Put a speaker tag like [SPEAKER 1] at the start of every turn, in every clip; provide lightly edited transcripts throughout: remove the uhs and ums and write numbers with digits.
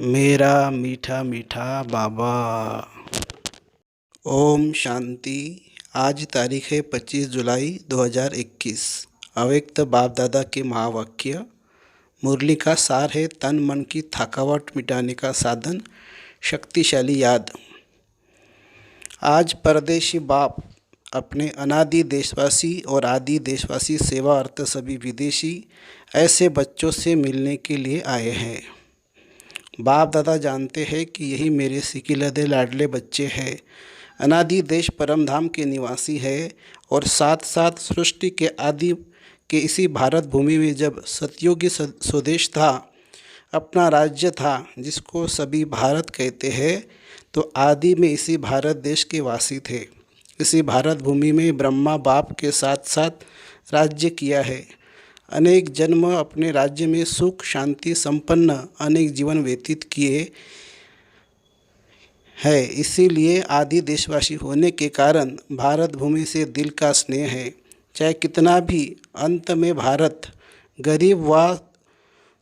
[SPEAKER 1] मेरा मीठा मीठा बाबा। ओम शांति। आज तारीख है 25 जुलाई 2021। अव्यक्त बाप दादा के महावाक्य। मुरली का सार है तन मन की थकावट मिटाने का साधन, शक्तिशाली याद। आज परदेशी बाप अपने अनादि देशवासी और आदि देशवासी सेवा अर्थ सभी विदेशी ऐसे बच्चों से मिलने के लिए आए हैं। बाप दादा जानते हैं कि यही मेरे सिकिलदे लाडले बच्चे हैं। अनादि देश परम धाम के निवासी है और साथ साथ सृष्टि के आदि के इसी भारत भूमि में जब सतयुगी स्वदेश था, अपना राज्य था जिसको सभी भारत कहते हैं, तो आदि में इसी भारत देश के वासी थे। इसी भारत भूमि में ब्रह्मा बाप के साथ साथ राज्य किया है। अनेक जन्म अपने राज्य में सुख शांति संपन्न अनेक जीवन व्यतीत किए है। इसीलिए आदि देशवासी होने के कारण भारत भूमि से दिल का स्नेह है। चाहे कितना भी अंत में भारत गरीब व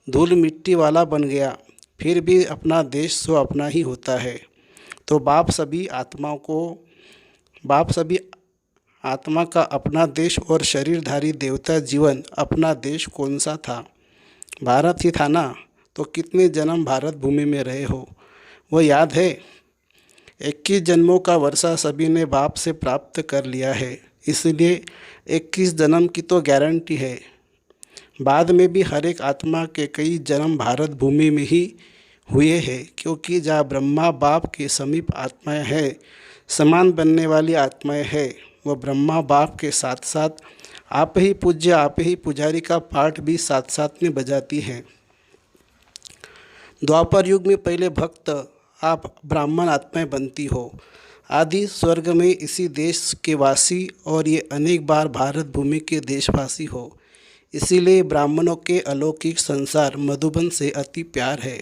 [SPEAKER 1] धूल मिट्टी वाला बन गया, फिर भी अपना देश सो अपना ही होता है। तो बाप सभी आत्मा का अपना देश और शरीरधारी देवता जीवन अपना देश कौन सा था? भारत ही था ना। तो कितने जन्म भारत भूमि में रहे हो, वो याद है? 21 जन्मों का वर्षा सभी ने बाप से प्राप्त कर लिया है। इसलिए 21 जन्म की तो गारंटी है। बाद में भी हर एक आत्मा के कई जन्म भारत भूमि में ही हुए हैं, क्योंकि जहाँ ब्रह्मा बाप के समीप आत्माएं हैं, समान बनने वाली आत्माएं हैं, वह ब्रह्मा बाप के साथ साथ आप ही पूज्य आप ही पुजारी का पाठ भी साथ साथ में बजाती हैं। द्वापर युग में पहले भक्त आप ब्राह्मण आत्माएं बनती हो। आदि स्वर्ग में इसी देश के वासी और ये अनेक बार भारत भूमि के देशवासी हो। इसीलिए ब्राह्मणों के अलौकिक संसार मधुबन से अति प्यार है।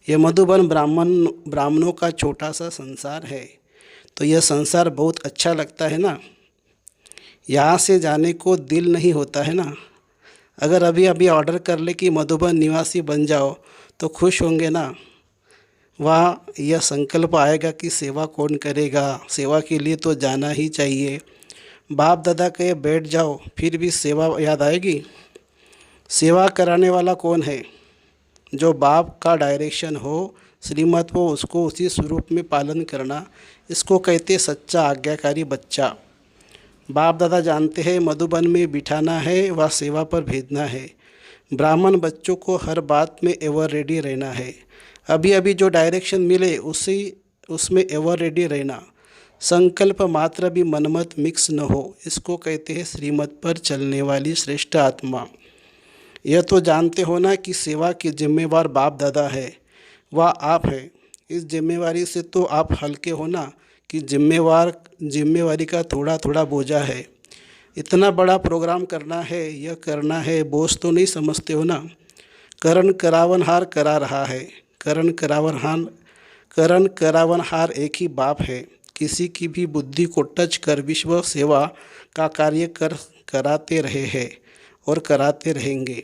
[SPEAKER 1] यह मधुबन ब्राह्मणों का छोटा सा संसार है। तो यह संसार बहुत अच्छा लगता है ना। यहाँ से जाने को दिल नहीं होता है ना। अगर अभी अभी ऑर्डर कर ले कि मधुबन निवासी बन जाओ तो खुश होंगे ना। वहाँ यह संकल्प आएगा कि सेवा कौन करेगा, सेवा के लिए तो जाना ही चाहिए। बाप दादा कहे बैठ जाओ, फिर भी सेवा याद आएगी। सेवा कराने वाला कौन है? जो बाप का डायरेक्शन हो, श्रीमत हो, उसको उसी स्वरूप में पालन करना, इसको कहते सच्चा आज्ञाकारी बच्चा। बाप दादा जानते हैं मधुबन में बिठाना है व सेवा पर भेजना है। ब्राह्मण बच्चों को हर बात में एवर रेडी रहना है। अभी अभी जो डायरेक्शन मिले उसमें एवर रेडी रहना। संकल्प मात्र भी मनमत मिक्स न हो, इसको कहते हैं श्रीमत पर चलने वाली श्रेष्ठ आत्मा। यह तो जानते हो ना कि सेवा की जिम्मेवार बाप दादा है, वह आप है। इस जिम्मेवारी से तो आप हल्के हो ना कि जिम्मेवारी का थोड़ा थोड़ा बोझा है। इतना बड़ा प्रोग्राम करना है, यह करना है, बोझ तो नहीं समझते हो ना। करण करावनहार करा रहा है। करण करावनहार एक ही बाप है। किसी की भी बुद्धि को टच कर विश्व सेवा का कार्य कराते रहे हैं और कराते रहेंगे।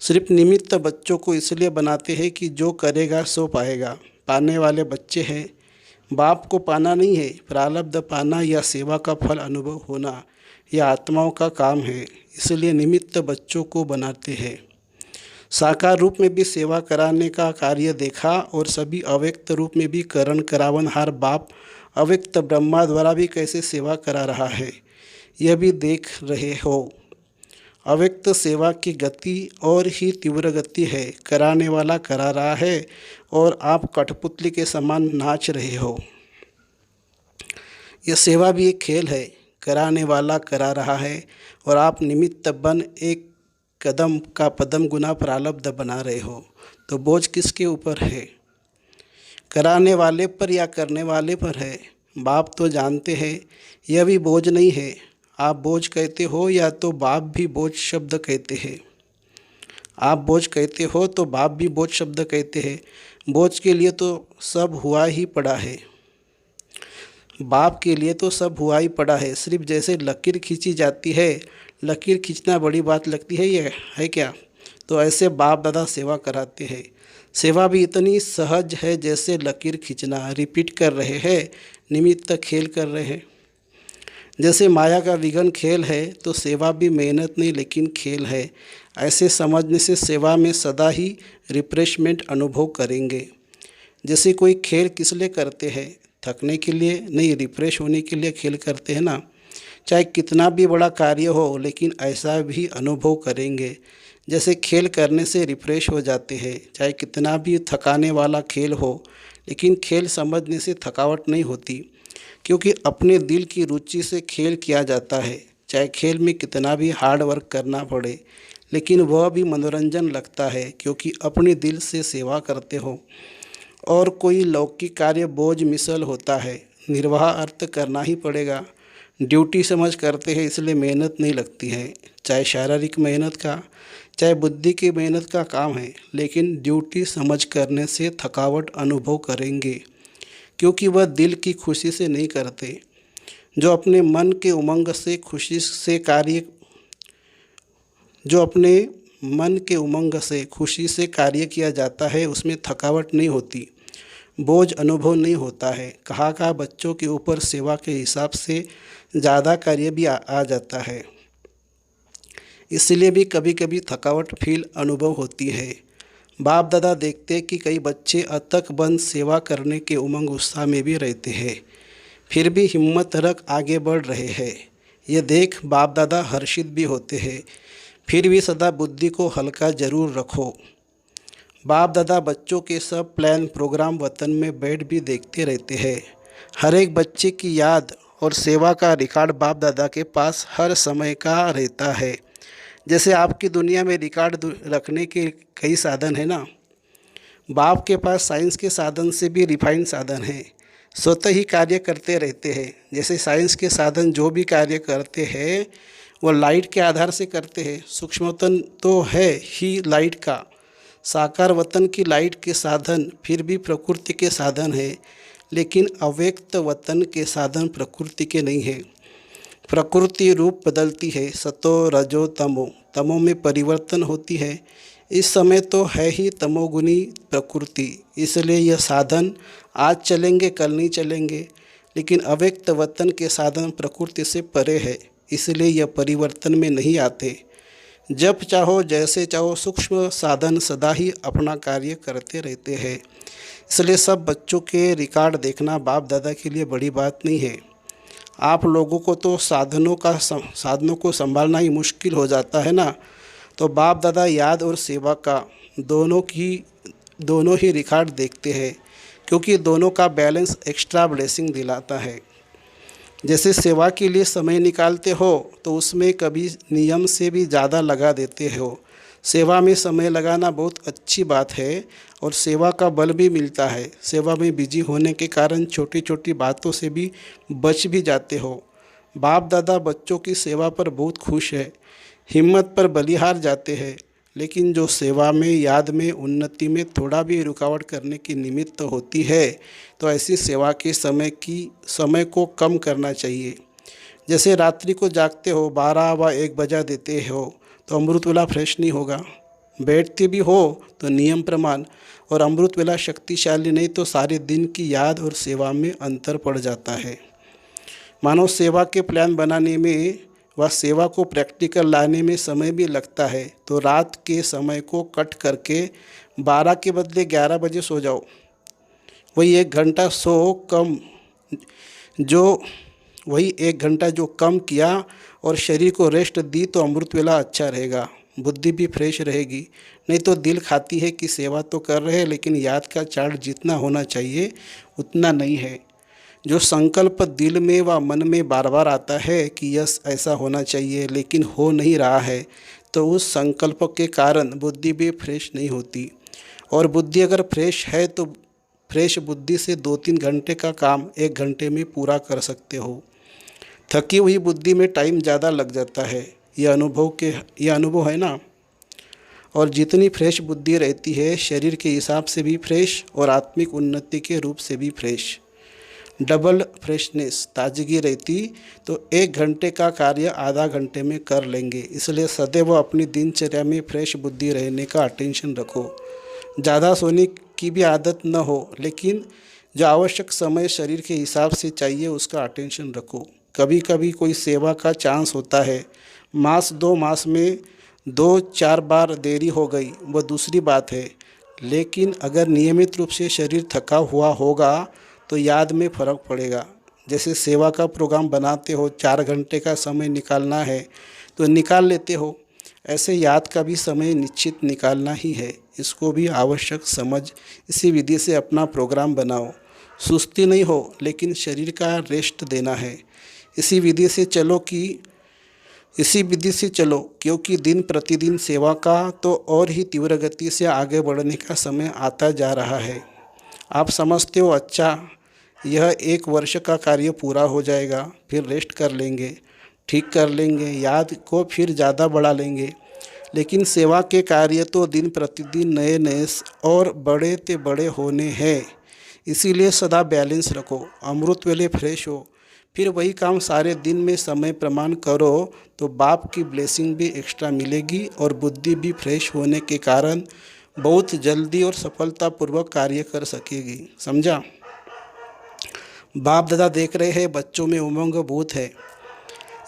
[SPEAKER 1] सिर्फ निमित्त बच्चों को इसलिए बनाते हैं कि जो करेगा सो पाएगा। पाने वाले बच्चे हैं। बाप को पाना नहीं है, प्रारब्ध पाना या सेवा का फल अनुभव होना यह आत्माओं का काम है। इसलिए निमित्त बच्चों को बनाते हैं। साकार रूप में भी सेवा कराने का कार्य देखा और सभी अव्यक्त रूप में भी करण करावनहार बाप अव्यक्त ब्रह्मा द्वारा भी कैसे सेवा करा रहा है, यह भी देख रहे हो। अव्यक्त सेवा की गति और ही तीव्र गति है। कराने वाला करा रहा है और आप कठपुतली के समान नाच रहे हो। यह सेवा भी एक खेल है। कराने वाला करा रहा है और आप निमित्त बन एक कदम का पदम गुना प्रारब्ध बना रहे हो। तो बोझ किसके ऊपर है? कराने वाले पर या करने वाले पर है? बाप तो जानते हैं यह भी बोझ नहीं है। आप बोझ कहते हो या तो बाप भी बोझ शब्द कहते हैं। आप बोझ कहते हो तो बाप भी बोझ शब्द कहते हैं। बोझ के लिए तो सब हुआ ही पड़ा है। बाप के लिए तो सब हुआ ही पड़ा है। सिर्फ जैसे लकीर खींची जाती है, लकीर खींचना बड़ी बात लगती है, ये है क्या? तो ऐसे बाप दादा सेवा कराते हैं। सेवा भी इतनी सहज है जैसे लकीर खींचना। रिपीट कर रहे हैं, निमित्त खेल कर रहे हैं। जैसे माया का विघन खेल है तो सेवा भी मेहनत नहीं लेकिन खेल है। ऐसे समझने से सेवा में सदा ही रिफ्रेशमेंट अनुभव करेंगे। जैसे कोई खेल किस लिए करते हैं? थकने के लिए नहीं, रिफ्रेश होने के लिए खेल करते हैं ना। चाहे कितना भी बड़ा कार्य हो लेकिन ऐसा भी अनुभव करेंगे। जैसे खेल करने से रिफ्रेश हो जाते हैं। चाहे कितना भी थकाने वाला खेल हो लेकिन खेल समझने से थकावट नहीं होती, क्योंकि अपने दिल की रुचि से खेल किया जाता है। चाहे खेल में कितना भी हार्ड वर्क करना पड़े लेकिन वह भी मनोरंजन लगता है, क्योंकि अपने दिल से सेवा करते हो। और कोई लौकिक कार्य बोझ मिसल होता है, निर्वाह अर्थ करना ही पड़ेगा। ड्यूटी समझ करते हैं इसलिए मेहनत नहीं लगती है। चाहे शारीरिक मेहनत का चाहे बुद्धि की मेहनत का काम है, लेकिन ड्यूटी समझ करने से थकावट अनुभव करेंगे, क्योंकि वह दिल की खुशी से नहीं करते। जो अपने मन के उमंग से खुशी से कार्य जो अपने मन के उमंग से खुशी से कार्य किया जाता है उसमें थकावट नहीं होती, बोझ अनुभव नहीं होता है। कहा बच्चों के ऊपर सेवा के हिसाब से ज़्यादा कार्य भी आ जाता है, इसलिए भी कभी कभी थकावट फील अनुभव होती है। बाप दादा देखते कि कई बच्चे अथक बंद सेवा करने के उमंग उत्साह में भी रहते हैं, फिर भी हिम्मत रख आगे बढ़ रहे हैं। ये देख बाप दादा हर्षित भी होते हैं। फिर भी सदा बुद्धि को हल्का जरूर रखो। बाप दादा बच्चों के सब प्लान प्रोग्राम वतन में बैठ भी देखते रहते हैं। हर एक बच्चे की याद और सेवा का रिकॉर्ड बाप दादा के पास हर समय का रहता है। जैसे आपकी दुनिया में रिकॉर्ड रखने के कई साधन है ना, बाप के पास साइंस के साधन से भी रिफाइंड साधन है। स्वतः ही कार्य करते रहते हैं। जैसे साइंस के साधन जो भी कार्य करते हैं वो लाइट के आधार से करते हैं। सूक्ष्मतन तो है ही लाइट का, साकार वतन की लाइट के साधन फिर भी प्रकृति के साधन है, लेकिन अव्यक्त वतन के साधन प्रकृति के नहीं है। प्रकृति रूप बदलती है, सतो रजो तमो, तमो में परिवर्तन होती है। इस समय तो है ही तमोगुनी प्रकृति, इसलिए यह साधन आज चलेंगे कल नहीं चलेंगे। लेकिन अव्यक्त वतन के साधन प्रकृति से परे है, इसलिए यह परिवर्तन में नहीं आते। जब चाहो जैसे चाहो सूक्ष्म साधन सदा ही अपना कार्य करते रहते हैं। इसलिए सब बच्चों के रिकॉर्ड देखना बाप दादा के लिए बड़ी बात नहीं है। आप लोगों को तो साधनों को संभालना ही मुश्किल हो जाता है ना, तो बाप दादा याद और सेवा का दोनों ही रिकॉर्ड देखते हैं, क्योंकि दोनों का बैलेंस एक्स्ट्रा ब्लेसिंग दिलाता है। जैसे सेवा के लिए समय निकालते हो तो उसमें कभी नियम से भी ज़्यादा लगा देते हो। सेवा में समय लगाना बहुत अच्छी बात है और सेवा का बल भी मिलता है। सेवा में बिजी होने के कारण छोटी छोटी बातों से भी बच भी जाते हो। बाप दादा बच्चों की सेवा पर बहुत खुश है, हिम्मत पर बलिहार जाते हैं, लेकिन जो सेवा में याद में उन्नति में थोड़ा भी रुकावट करने की निमित्त होती है तो ऐसी सेवा के समय को कम करना चाहिए। जैसे रात्रि को जागते हो 12 व 1 बजा देते हो तो अमृत वेला फ्रेश नहीं होगा। बैठते भी हो तो नियम प्रमाण, और अमृत वेला शक्तिशाली नहीं तो सारे दिन की याद और सेवा में अंतर पड़ जाता है। मानो सेवा के प्लान बनाने में व सेवा को प्रैक्टिकल लाने में समय भी लगता है, तो रात के समय को कट करके 12 के बदले 11 बजे सो जाओ। वही 1 घंटा जो कम किया और शरीर को रेस्ट दी तो अमृत वेला अच्छा रहेगा, बुद्धि भी फ्रेश रहेगी। नहीं तो दिल खाती है कि सेवा तो कर रहे हैं लेकिन याद का चार्ट जितना होना चाहिए उतना नहीं है। जो संकल्प दिल में व मन में बार बार आता है कि यस ऐसा होना चाहिए लेकिन हो नहीं रहा है, तो उस संकल्प के कारण बुद्धि भी फ्रेश नहीं होती। और बुद्धि अगर फ्रेश है तो फ्रेश बुद्धि से 2-3 घंटे का काम 1 घंटे में पूरा कर सकते हो। थकी हुई बुद्धि में टाइम ज़्यादा लग जाता है, यह अनुभव है ना। और जितनी फ्रेश बुद्धि रहती है शरीर के हिसाब से भी फ्रेश और आत्मिक उन्नति के रूप से भी फ्रेश, डबल फ्रेशनेस ताजगी रहती तो 1 घंटे का कार्य आधा घंटे में कर लेंगे। इसलिए सदैव अपनी दिनचर्या में फ्रेश बुद्धि रहने का अटेंशन रखो। ज़्यादा सोने की भी आदत न हो, लेकिन जो आवश्यक समय शरीर के हिसाब से चाहिए उसका अटेंशन रखो। कभी कभी कोई सेवा का चांस होता है, मास 2 मास में 2-4 बार देरी हो गई वह दूसरी बात है, लेकिन अगर नियमित रूप से शरीर थका हुआ होगा तो याद में फ़र्क पड़ेगा। जैसे सेवा का प्रोग्राम बनाते हो, 4 घंटे का समय निकालना है तो निकाल लेते हो, ऐसे याद का भी समय निश्चित निकालना ही है, इसको भी आवश्यक समझ इसी विधि से अपना प्रोग्राम बनाओ। सुस्ती नहीं हो, लेकिन शरीर का रेस्ट देना है। इसी विधि से चलो कि इसी विधि से चलो, क्योंकि दिन प्रतिदिन सेवा का तो और ही तीव्र गति से आगे बढ़ने का समय आता जा रहा है। आप समझते हो, अच्छा यह 1 वर्ष का कार्य पूरा हो जाएगा, फिर रेस्ट कर लेंगे, ठीक कर लेंगे, याद को फिर ज़्यादा बढ़ा लेंगे। लेकिन सेवा के कार्य तो दिन प्रतिदिन नए नए और बड़े ते बड़े होने हैं। इसीलिए सदा बैलेंस रखो, अमृत वेले फ्रेश हो, फिर वही काम सारे दिन में समय प्रमाण करो तो बाप की ब्लेसिंग भी एक्स्ट्रा मिलेगी और बुद्धि भी फ्रेश होने के कारण बहुत जल्दी और सफलतापूर्वक कार्य कर सकेगी। समझा? बाप दादा देख रहे हैं बच्चों में उमंग बहुत है,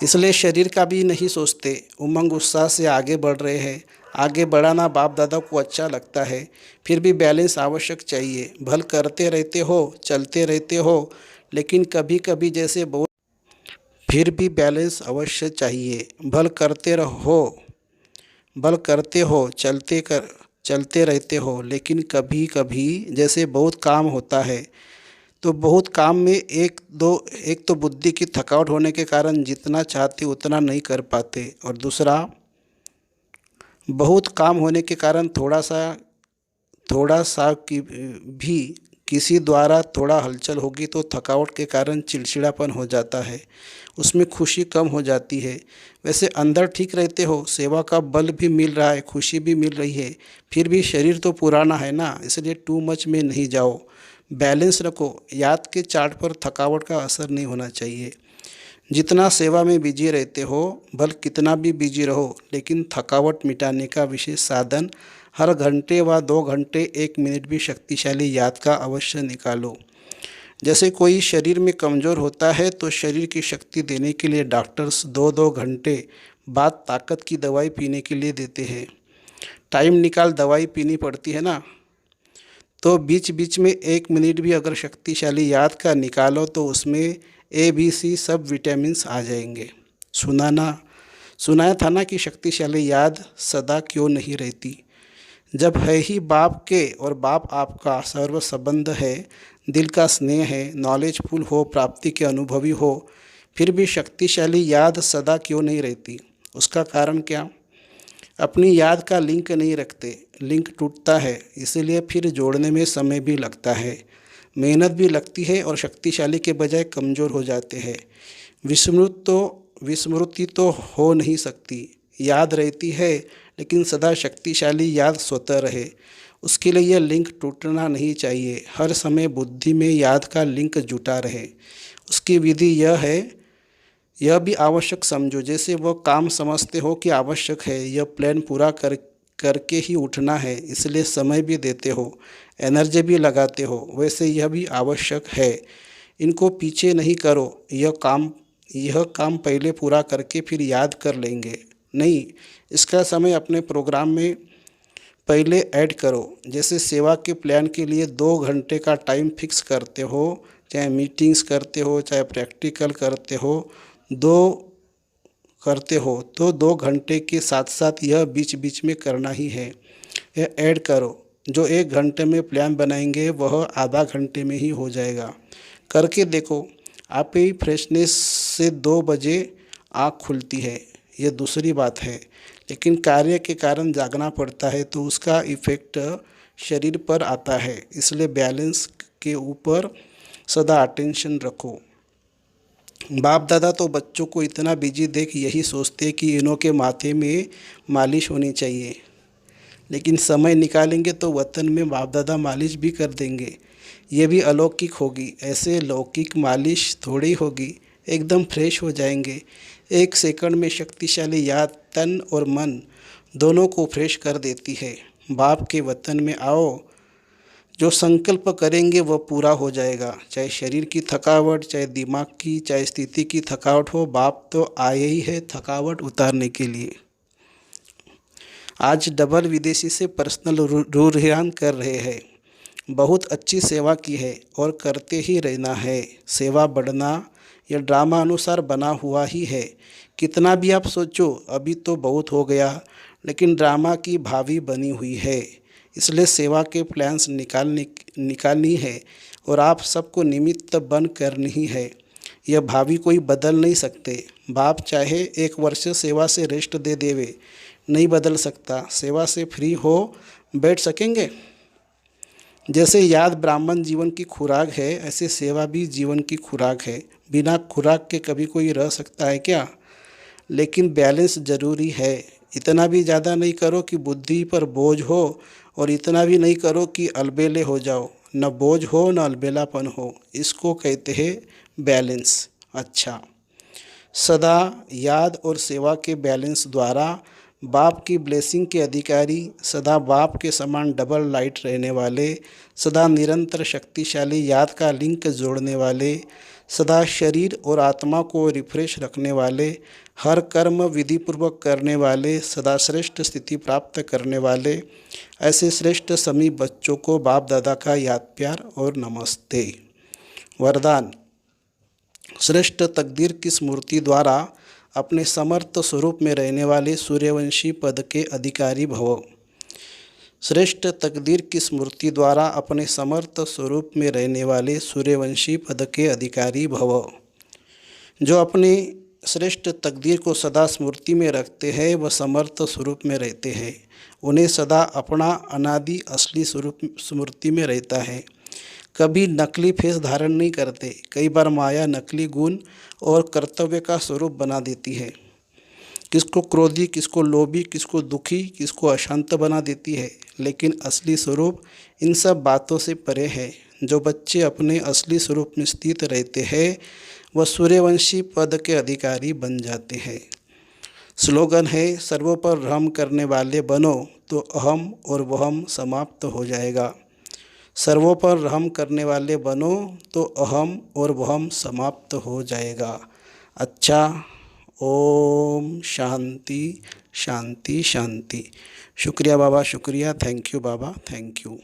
[SPEAKER 1] इसलिए शरीर का भी नहीं सोचते, उमंग उत्साह से आगे बढ़ रहे हैं। आगे बढ़ाना बाप दादा को अच्छा लगता है, फिर भी बैलेंस आवश्यक चाहिए। भल करते रहते हो, चलते रहते हो, लेकिन कभी कभी जैसे बहुत फिर भी बैलेंस अवश्य चाहिए। भल करते हो, चलते रहते हो, लेकिन कभी कभी जैसे बहुत काम होता है तो बहुत काम में एक तो बुद्धि की थकावट होने के कारण जितना चाहते उतना नहीं कर पाते, और दूसरा बहुत काम होने के कारण थोड़ा सा की भी किसी द्वारा थोड़ा हलचल होगी तो थकावट के कारण चिड़चिड़ापन हो जाता है, उसमें खुशी कम हो जाती है। वैसे अंदर ठीक रहते हो, सेवा का बल भी मिल रहा है, खुशी भी मिल रही है, फिर भी शरीर तो पुराना है ना, इसलिए टू मच में नहीं जाओ, बैलेंस रखो। याद के चार्ट पर थकावट का असर नहीं होना चाहिए। जितना सेवा में बिजी रहते हो, भल कितना भी बिजी रहो, लेकिन थकावट मिटाने का विशेष साधन हर घंटे व 2 घंटे 1 मिनट भी शक्तिशाली याद का अवश्य निकालो। जैसे कोई शरीर में कमज़ोर होता है तो शरीर की शक्ति देने के लिए डॉक्टर्स 2-2 घंटे बाद ताकत की दवाई पीने के लिए देते हैं। टाइम निकाल दवाई पीनी पड़ती है ना, तो बीच बीच में 1 मिनट भी अगर शक्तिशाली याद का निकालो तो उसमें ABC सब विटामिन्स आ जाएंगे। सुनाया था ना कि शक्तिशाली याद सदा क्यों नहीं रहती। जब है ही बाप के और बाप आपका सर्व संबंध है, दिल का स्नेह है, नॉलेजफुल हो, प्राप्ति के अनुभवी हो, फिर भी शक्तिशाली याद सदा क्यों नहीं रहती। उसका कारण क्या? अपनी याद का लिंक नहीं रखते, लिंक टूटता है, इसीलिए फिर जोड़ने में समय भी लगता है, मेहनत भी लगती है और शक्तिशाली के बजाय कमज़ोर हो जाते हैं। विस्मृति तो हो नहीं सकती, याद रहती है, लेकिन सदा शक्तिशाली याद स्वतः रहे, उसके लिए यह लिंक टूटना नहीं चाहिए। हर समय बुद्धि में याद का लिंक जुटा रहे। उसकी विधि यह भी आवश्यक समझो, जैसे वह काम समझते हो कि आवश्यक है, यह प्लान पूरा करके ही उठना है, इसलिए समय भी देते हो, एनर्जी भी लगाते हो, वैसे यह भी आवश्यक है। इनको पीछे नहीं करो, यह काम पहले पूरा करके फिर याद कर लेंगे, नहीं, इसका समय अपने प्रोग्राम में पहले ऐड करो। जैसे सेवा के प्लान के लिए 2 घंटे का टाइम फिक्स करते हो, चाहे मीटिंग्स करते हो, चाहे प्रैक्टिकल करते हो, तो 2 घंटे के साथ साथ यह बीच बीच में करना ही है, यह ऐड करो। जो 1 घंटे में प्लान बनाएंगे वह आधा घंटे में ही हो जाएगा। करके देखो, आप ही फ्रेशनेस से 2 बजे आँख खुलती है, यह दूसरी बात है, लेकिन कार्य के कारण जागना पड़ता है तो उसका इफ़ेक्ट शरीर पर आता है, इसलिए बैलेंस के ऊपर सदा अटेंशन रखो। बाप दादा तो बच्चों को इतना बिजी देख यही सोचते कि इन्हों के माथे में मालिश होनी चाहिए, लेकिन समय निकालेंगे तो वतन में बाप दादा मालिश भी कर देंगे, ये भी अलौकिक होगी। ऐसे लौकिक मालिश थोड़ी होगी, एकदम फ्रेश हो जाएंगे। 1 सेकंड में शक्तिशाली याद तन और मन दोनों को फ्रेश कर देती है। बाप के वतन में आओ, जो संकल्प करेंगे वह पूरा हो जाएगा। चाहे शरीर की थकावट, चाहे दिमाग की, चाहे स्थिति की थकावट हो, बाप तो आए ही है थकावट उतारने के लिए। आज डबल विदेशी से पर्सनल रूरहान कर रहे हैं। बहुत अच्छी सेवा की है और करते ही रहना है। सेवा बढ़ना यह ड्रामा अनुसार बना हुआ ही है। कितना भी आप सोचो अभी तो बहुत हो गया, लेकिन ड्रामा की भावी बनी हुई है। इसलिए सेवा के प्लान्स निकालनी है और आप सबको निमित्त बन करनी ही है। यह भावी कोई बदल नहीं सकते। बाप चाहे 1 वर्ष सेवा से रेस्ट दे देवे, नहीं बदल सकता। सेवा से फ्री हो बैठ सकेंगे। जैसे याद ब्राह्मण जीवन की खुराक है, ऐसे सेवा भी जीवन की खुराक है। बिना खुराक के कभी कोई रह सकता है क्या? लेकिन बैलेंस ज़रूरी है। इतना भी ज़्यादा नहीं करो कि बुद्धि पर बोझ हो और इतना भी नहीं करो कि अलबेले हो जाओ। न बोझ हो न अलबेलापन हो, इसको कहते हैं बैलेंस। अच्छा, सदा याद और सेवा के बैलेंस द्वारा बाप की ब्लेसिंग के अधिकारी, सदा बाप के समान डबल लाइट रहने वाले, सदा निरंतर शक्तिशाली याद का लिंक जोड़ने वाले, सदा शरीर और आत्मा को रिफ्रेश रखने वाले, हर कर्म विधिपूर्वक करने वाले, सदा श्रेष्ठ स्थिति प्राप्त करने वाले, ऐसे श्रेष्ठ समी बच्चों को बाप दादा का याद प्यार और नमस्ते। वरदान: श्रेष्ठ तकदीर की स्मृति द्वारा अपने समर्थ स्वरूप में रहने वाले सूर्यवंशी पद के अधिकारी भव। श्रेष्ठ तकदीर की स्मृति द्वारा अपने समर्थ स्वरूप में रहने वाले सूर्यवंशी पद के अधिकारी भव। जो अपने श्रेष्ठ तकदीर को सदा स्मृति में रखते हैं वह समर्थ स्वरूप में रहते हैं। उन्हें सदा अपना अनादि असली स्वरूप स्मृति में रहता है। कभी नकली फेस धारण नहीं करते। कई बार माया नकली गुण और कर्तव्य का स्वरूप बना देती है। किसको क्रोधी, किसको लोभी, किसको दुखी, किसको अशांत बना देती है, लेकिन असली स्वरूप इन सब बातों से परे है। जो बच्चे अपने असली स्वरूप में स्थित रहते हैं वह सूर्यवंशी पद के अधिकारी बन जाते हैं। स्लोगन है, सर्वों पर रहम करने वाले बनो तो अहम और वहम समाप्त हो जाएगा। सर्वों पर रहम करने वाले बनो तो अहम और वहम समाप्त हो जाएगा। अच्छा, ओम शांति शांति शांति। शुक्रिया बाबा, शुक्रिया। Thank you Baba, thank you.